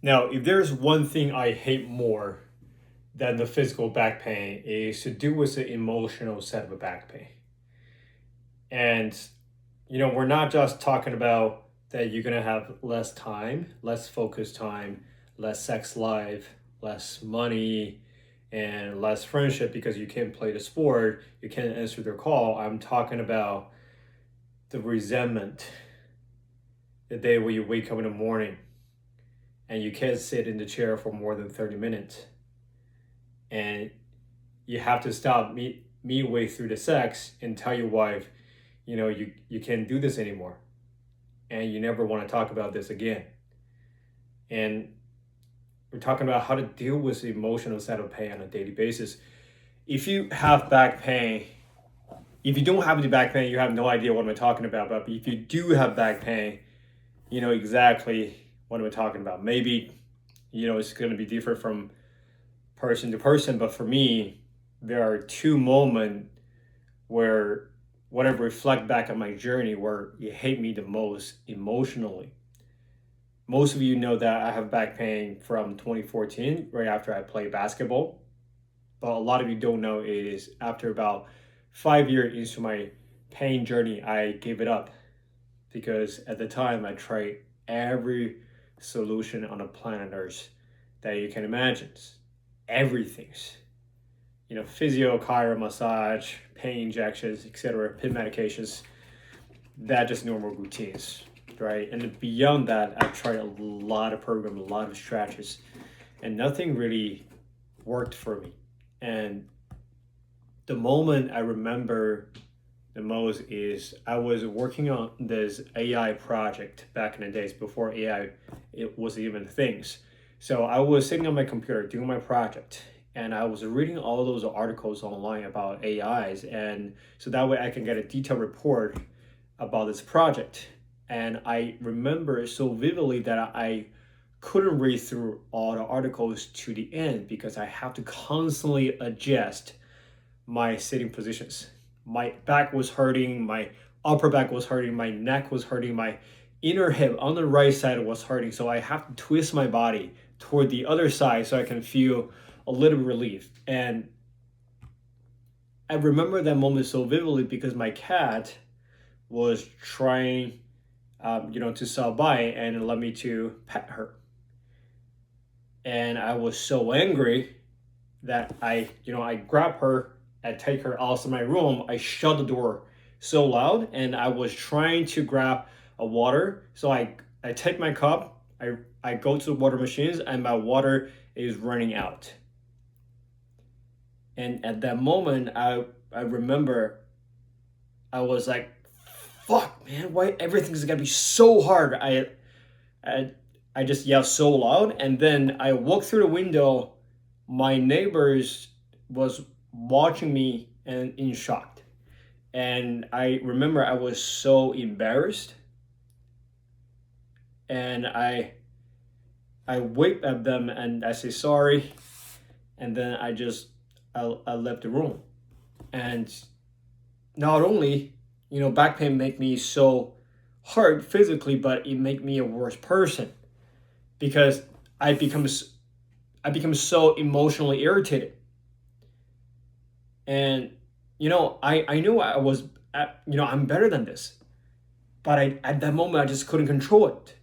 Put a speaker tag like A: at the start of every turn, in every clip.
A: Now, if there's one thing I hate more than the physical back pain is to do with the emotional side of a back pain. And we're not just talking about that you're gonna have less time, less focus time, less sex life, less money, and less friendship because you can't play the sport, you can't answer their call. I'm talking about the resentment, the day where you wake up in the morning and you can't sit in the chair for more than 30 minutes. And you have to stop midway through the sex and tell your wife, you can't do this anymore. And you never want to talk about this again. And we're talking about how to deal with the emotional side of pain on a daily basis. If you have back pain, if you don't have any back pain, you have no idea what I'm talking about. But if you do have back pain, you know exactly what I'm talking about. Maybe, it's going to be different from person to person. But for me, there are two moments where when I reflect back on my journey where it hit me the most emotionally. Most of you know that I have back pain from 2014, right after I played basketball. But a lot of you don't know is after about 5 years into my pain journey, I gave it up because at the time I tried every solution on the planet Earth that you can imagine. Everything's, physio, chiro, massage, pain injections, etc., pain medications, that just normal routines, right? And beyond that, I've tried a lot of programs, a lot of strategies, and nothing really worked for me. And the moment I remember the most is I was working on this AI project back in the days before AI it was even things. So I was sitting on my computer doing my project and I was reading all those articles online about AIs and so that way I can get a detailed report about this project. And I remember so vividly that I couldn't read through all the articles to the end because I have to constantly adjust my sitting positions. My back was hurting, my upper back was hurting, my neck was hurting, my inner hip on the right side was hurting. So I have to twist my body toward the other side so I can feel a little relief. And I remember that moment so vividly because my cat was trying, to stop by and allow me to pet her. And I was so angry that I grab her and take her out of my room. I shut the door so loud, and I was trying to grab a water. So I take my cup, I go to the water machines, and my water is running out. And at that moment, I remember I was like, "Fuck, man! Why everything's gonna be so hard?" I I just yelled so loud, and then I walked through the window. My neighbors was watching me and in shock. And I remember I was so embarrassed, and I waved at them and I say sorry, and then I left the room. And not only back pain make me so hurt physically, but it make me a worse person because I become I become so emotionally irritated. And I knew I was I'm better than this, but at that moment I just couldn't control it.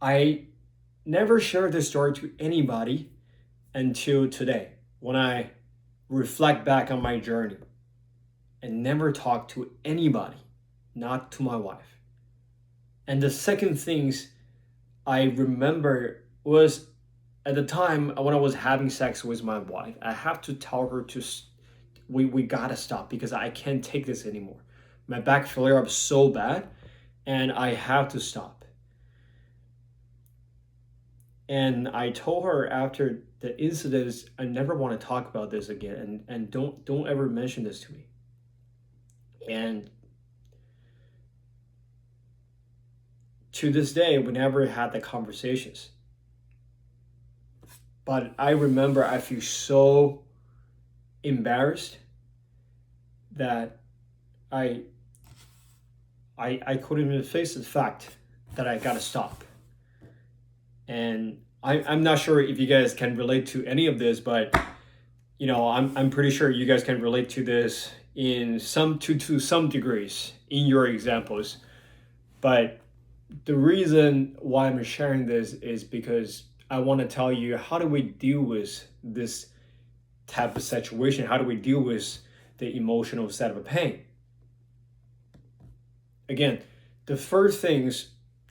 A: I never shared this story to anybody until today when I reflect back on my journey and never talk to anybody, not to my wife. And the second things I remember was at the time when I was having sex with my wife, I have to tell her to we gotta stop because I can't take this anymore. My back flare up so bad, and I have to stop. And I told her after the incidents, I never want to talk about this again, and don't ever mention this to me. And to this day, we never had the conversations. But I remember I feel so embarrassed that I I couldn't even face the fact that I gotta stop. And I'm not sure if you guys can relate to any of this, but I'm pretty sure you guys can relate to this in to some degrees in your examples. But the reason why I'm sharing this is because I want to tell you, how do we deal with this type of situation? How do we deal with the emotional side of a pain? Again, the first things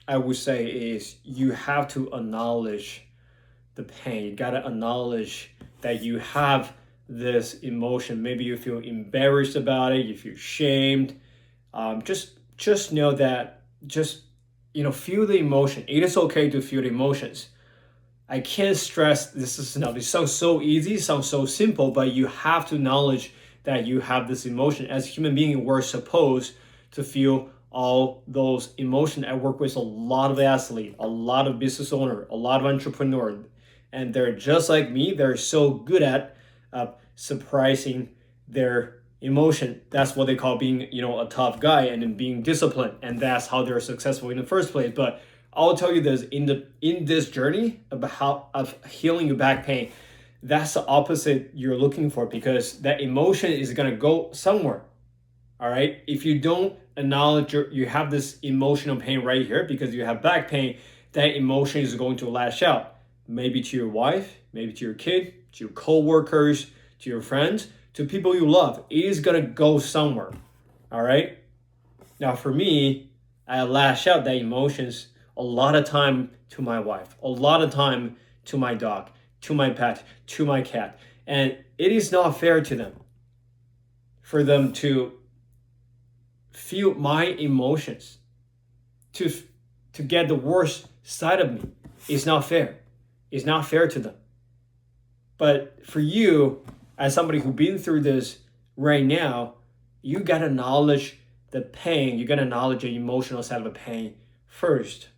A: I would say is you have to acknowledge the pain. You got to acknowledge that you have this emotion. Maybe you feel embarrassed about it, you feel shamed. Just know that, just feel the emotion. It is okay to feel the emotions. I can't stress this is enough. It sounds so easy, sounds so simple, but you have to acknowledge that you have this emotion. As human beings, we're supposed to feel all those emotions. I work with a lot of athletes, a lot of business owners, a lot of entrepreneurs, and they're just like me. They're so good at suppressing their emotion. That's what they call being, a tough guy, and then being disciplined, and that's how they're successful in the first place. But I'll tell you this, in this journey of healing your back pain, that's the opposite you're looking for, because that emotion is gonna go somewhere. All right. If you don't acknowledge you have this emotional pain right here because you have back pain, that emotion is going to lash out. Maybe to your wife, maybe to your kid, to your co-workers, to your friends, to people you love. It is gonna go somewhere. All right. Now for me, I lash out that emotions a lot of time to my wife, a lot of time to my dog, to my pet, to my cat. And it is not fair to them for them to feel my emotions, to get the worst side of me. It's not fair. It's not fair to them. But for you, as somebody who's been through this right now, you gotta acknowledge the pain. You gotta acknowledge the emotional side of the pain first.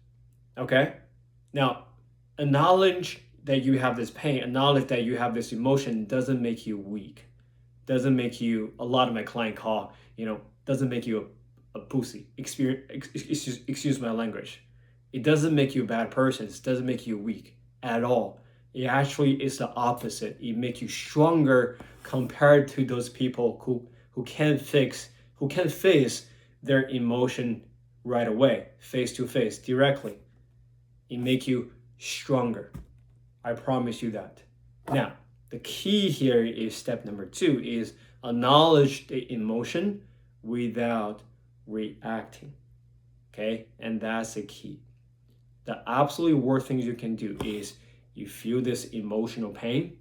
A: Okay? Now, acknowledge that you have this pain, acknowledge that you have this emotion doesn't make you weak. Doesn't make you, a lot of my client call, doesn't make you a pussy. Excuse my language. It doesn't make you a bad person. It doesn't make you weak at all. It actually is the opposite. It makes you stronger compared to those people who can't face their emotion right away, face to face, directly. It makes you stronger. I promise you that. Now, the key here is step number 2 is acknowledge the emotion without reacting. Okay? And that's the key. The absolutely worst thing you can do is you feel this emotional pain,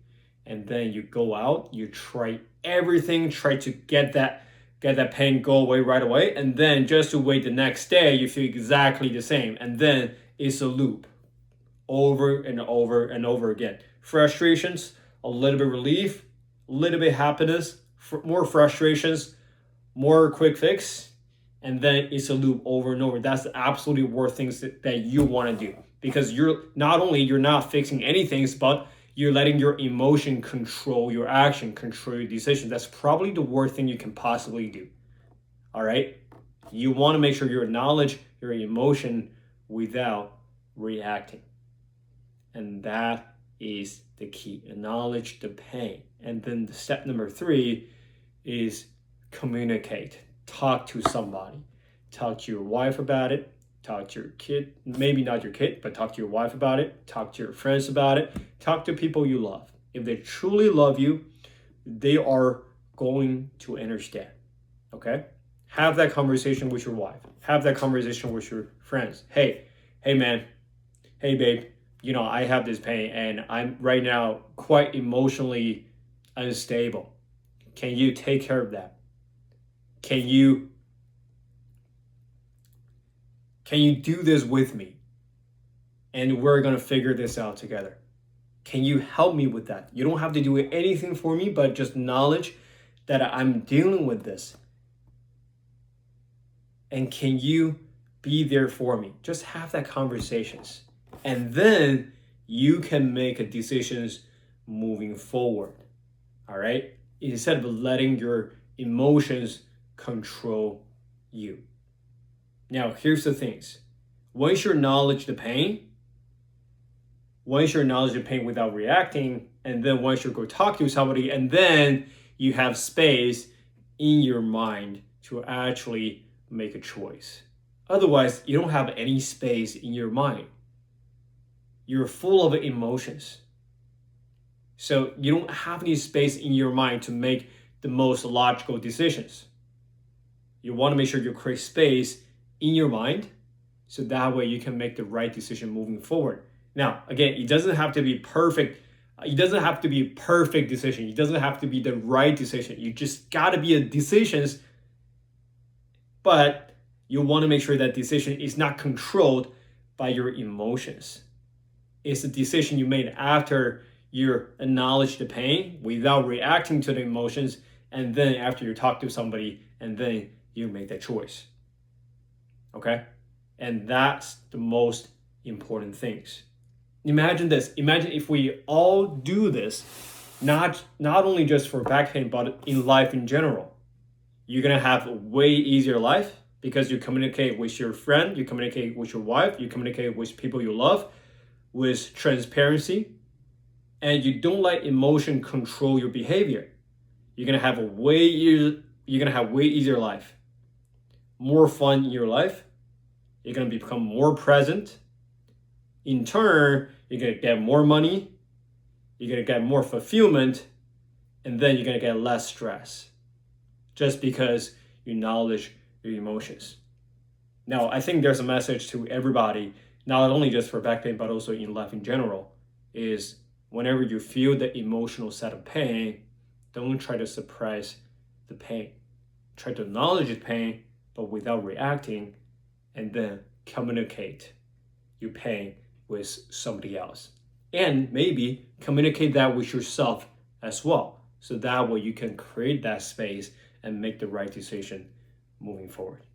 A: and then you go out, you try everything, try to get that pain go away right away, and then just to wait the next day, you feel exactly the same, and then it's a loop over and over and over again. Frustrations, a little bit relief, a little bit happiness, more frustrations, more quick fix, and then it's a loop over and over. That's the absolutely worst things that you want to do, because you're not fixing anything, but you're letting your emotion control your action, control your decision. That's probably the worst thing you can possibly do. All right? You want to make sure you acknowledge your emotion without reacting. And that is the key. Acknowledge the pain. And then the step number 3 is communicate. Talk to somebody. Talk to your wife about it. Talk to your kid. Maybe not your kid, but talk to your wife about it. Talk to your friends about it. Talk to people you love. If they truly love you, they are going to understand. Okay? Have that conversation with your wife. Have that conversation with your friends. Hey man. Hey babe. I have this pain and I'm right now quite emotionally unstable. Can you take care of that? Can you do this with me? And we're going to figure this out together. Can you help me with that? You don't have to do anything for me, but just knowledge that I'm dealing with this. And can you be there for me? Just have that conversations. And then you can make decisions moving forward. All right? Instead of letting your emotions control you. Now, here's the things. Once you acknowledge the pain, once you acknowledge the pain without reacting, and then once you go talk to somebody, and then you have space in your mind to actually make a choice. Otherwise, you don't have any space in your mind. You're full of emotions. So you don't have any space in your mind to make the most logical decisions. You want to make sure you create space in your mind so that way you can make the right decision moving forward. Now, again, it doesn't have to be perfect. It doesn't have to be a perfect decision. It doesn't have to be the right decision. You just got to be a decisions, but you want to make sure that decision is not controlled by your emotions. It's a decision you made after you acknowledge the pain without reacting to the emotions, and then after you talk to somebody, and then you make that choice. Okay? And that's the most important things. Imagine this. Imagine if we all do this, not only just for back pain, but in life in general. You're going to have a way easier life because you communicate with your friend, you communicate with your wife, you communicate with people you love with transparency, and you don't let emotion control your behavior. You're going to have a way easier life. More fun in your life. You're going to become more present. In turn, you're going to get more money. You're going to get more fulfillment. And then you're going to get less stress. Just because you acknowledge your emotions. Now, I think there's a message to everybody, not only just for back pain, but also in life in general, is whenever you feel the emotional side of pain, don't try to suppress the pain. Try to acknowledge the pain, but without reacting, and then communicate your pain with somebody else. And maybe communicate that with yourself as well. So that way you can create that space and make the right decision moving forward.